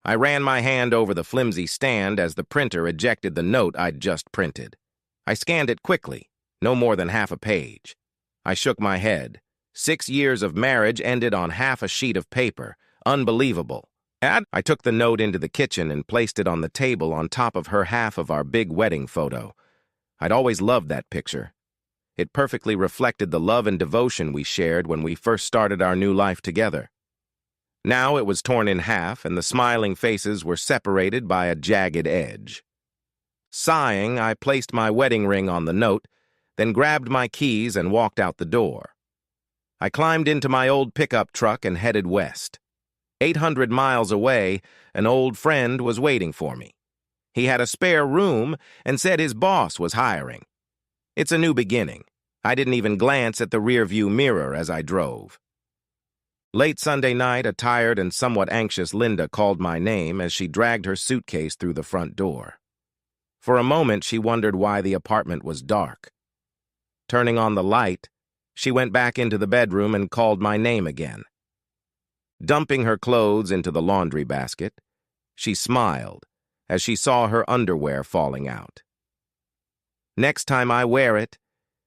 I ran my hand over the flimsy stand as the printer ejected the note I'd just printed. I scanned it quickly, no more than half a page. I shook my head. 6 years of marriage ended on half a sheet of paper. Unbelievable. I took the note into the kitchen and placed it on the table on top of her half of our big wedding photo. I'd always loved that picture. It perfectly reflected the love and devotion we shared when we first started our new life together. Now it was torn in half, and the smiling faces were separated by a jagged edge. Sighing, I placed my wedding ring on the note, then grabbed my keys and walked out the door. I climbed into my old pickup truck and headed west. 800 miles away, an old friend was waiting for me. He had a spare room and said his boss was hiring. It's a new beginning. I didn't even glance at the rearview mirror as I drove. Late Sunday night, a tired and somewhat anxious Linda called my name as she dragged her suitcase through the front door. For a moment, she wondered why the apartment was dark. Turning on the light, she went back into the bedroom and called my name again. Dumping her clothes into the laundry basket, she smiled as she saw her underwear falling out. Next time I wear it,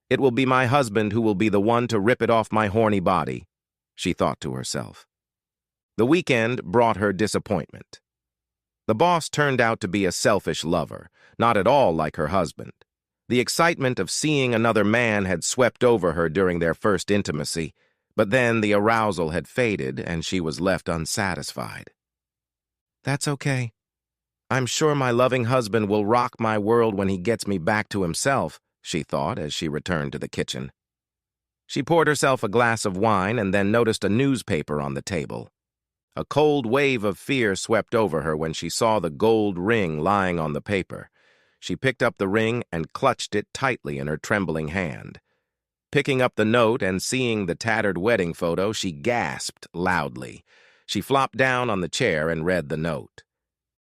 it will be my husband who will be the one to rip it off my horny body, she thought to herself. The weekend brought her disappointment. The boss turned out to be a selfish lover, not at all like her husband. The excitement of seeing another man had swept over her during their first intimacy, but then the arousal had faded and she was left unsatisfied. That's okay. I'm sure my loving husband will rock my world when he gets me back to himself, she thought as she returned to the kitchen. She poured herself a glass of wine and then noticed a newspaper on the table. A cold wave of fear swept over her when she saw the gold ring lying on the paper. She picked up the ring and clutched it tightly in her trembling hand. Picking up the note and seeing the tattered wedding photo, she gasped loudly. She flopped down on the chair and read the note.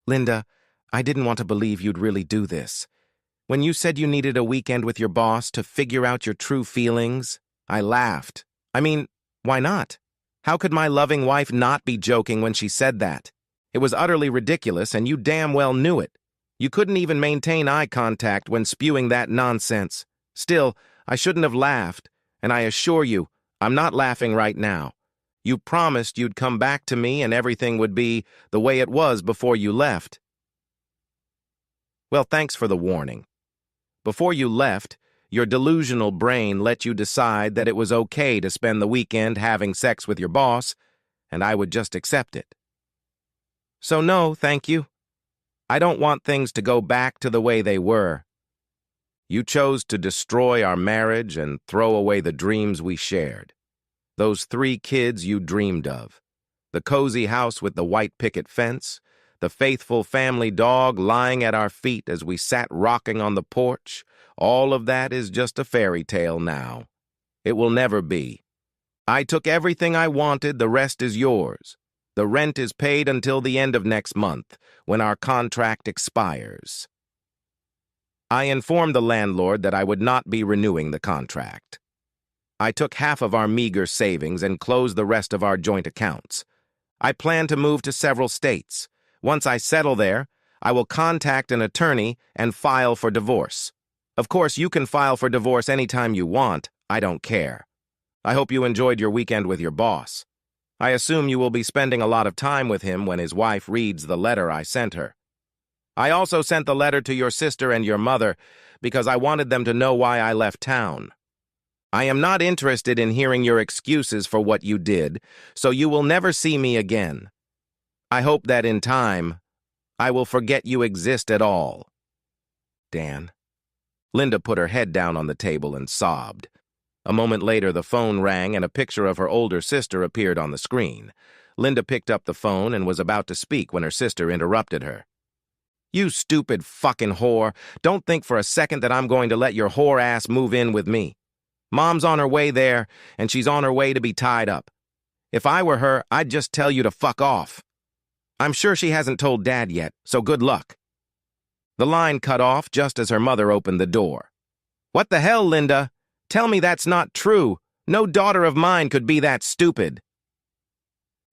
Linda, I didn't want to believe you'd really do this. When you said you needed a weekend with your boss to figure out your true feelings, I laughed. I mean, why not? How could my loving wife not be joking when she said that? It was utterly ridiculous, and you damn well knew it. You couldn't even maintain eye contact when spewing that nonsense. Still, I shouldn't have laughed, and I assure you, I'm not laughing right now. You promised you'd come back to me and everything would be the way it was before you left. Well, thanks for the warning. Before you left, your delusional brain let you decide that it was okay to spend the weekend having sex with your boss, and I would just accept it. So no, thank you. I don't want things to go back to the way they were. You chose to destroy our marriage and throw away the dreams we shared. Those 3 kids you dreamed of. The cozy house with the white picket fence, the faithful family dog lying at our feet as we sat rocking on the porch. All of that is just a fairy tale now. It will never be. I took everything I wanted, the rest is yours. The rent is paid until the end of next month, when our contract expires. I informed the landlord that I would not be renewing the contract. I took half of our meager savings and closed the rest of our joint accounts. I plan to move to several states. Once I settle there, I will contact an attorney and file for divorce. Of course, you can file for divorce anytime you want. I don't care. I hope you enjoyed your weekend with your boss. I assume you will be spending a lot of time with him when his wife reads the letter I sent her. I also sent the letter to your sister and your mother because I wanted them to know why I left town. I am not interested in hearing your excuses for what you did, so you will never see me again. I hope that in time, I will forget you exist at all. Dan. Linda put her head down on the table and sobbed. A moment later, the phone rang and a picture of her older sister appeared on the screen. Linda picked up the phone and was about to speak when her sister interrupted her. You stupid fucking whore. Don't think for a second that I'm going to let your whore ass move in with me. Mom's on her way there, and she's on her way to be tied up. If I were her, I'd just tell you to fuck off. I'm sure she hasn't told Dad yet, so good luck. The line cut off just as her mother opened the door. What the hell, Linda? Tell me that's not true. No daughter of mine could be that stupid.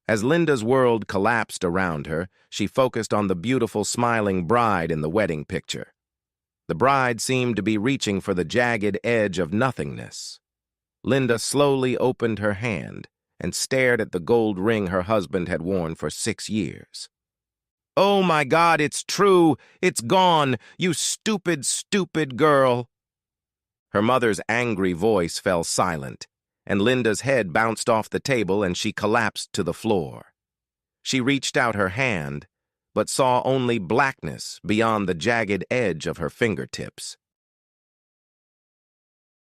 As Linda's world collapsed around her, she focused on the beautiful, smiling bride in the wedding picture. The bride seemed to be reaching for the jagged edge of nothingness. Linda slowly opened her hand and stared at the gold ring her husband had worn for 6 years. "Oh my God, it's true! It's gone! You stupid, stupid girl!" Her mother's angry voice fell silent, and Linda's head bounced off the table and she collapsed to the floor. She reached out her hand, but saw only blackness beyond the jagged edge of her fingertips.